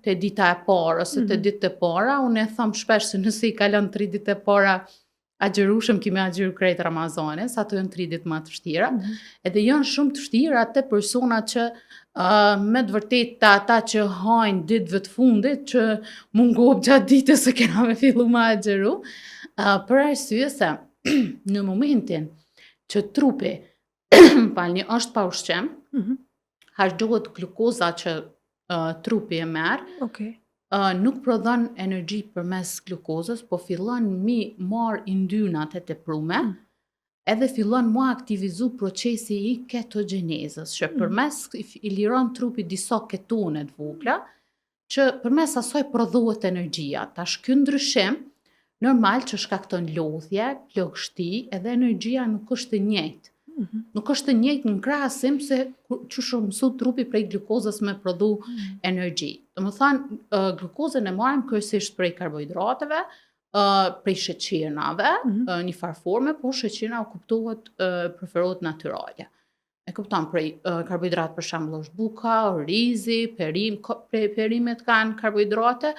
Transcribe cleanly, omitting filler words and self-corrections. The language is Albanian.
te dita e parë ose te ditët e para, unë e them shpesh se nëse i kalon 3 ditë e para agjerueshëm kemi agjeru krejt Ramazanes, ato janë 3 ditë më të vështira, edhe janë shumë të vështira te personat që me të vërtet ata që hajnë ditëve të fundit që mungohet gjatë ditës se kena me fillu me agjeru, për arsye se në momentin që trupi falni është pa ushqim, harxhohet glukoza që trupi e merr, nuk prodhon energji përmes glukozës, po fillon mi marr yndynat e teprume, edhe fillon mu aktivizu procesi i ketogjenezës, që përmes i liron trupi disa ketone të vogla, që përmes asaj prodhohet energjia. Tash ky ndryshim normal që shkakton lodhje, plagështi, edhe energjia nuk është e njëjtë. Nuk është e njëjtë në krahasim se çu mësu trupi prej glukozës me prodhu energji. Domethënë, glukozën e marrim kryesisht prej karbohidrateve, prej sheqernave, një farë forme, po sheqerna kuptohet preferohet natyrale. E kupton, prej karbohidrat për shembull është buka, rizi, perimet kanë karbohidrate.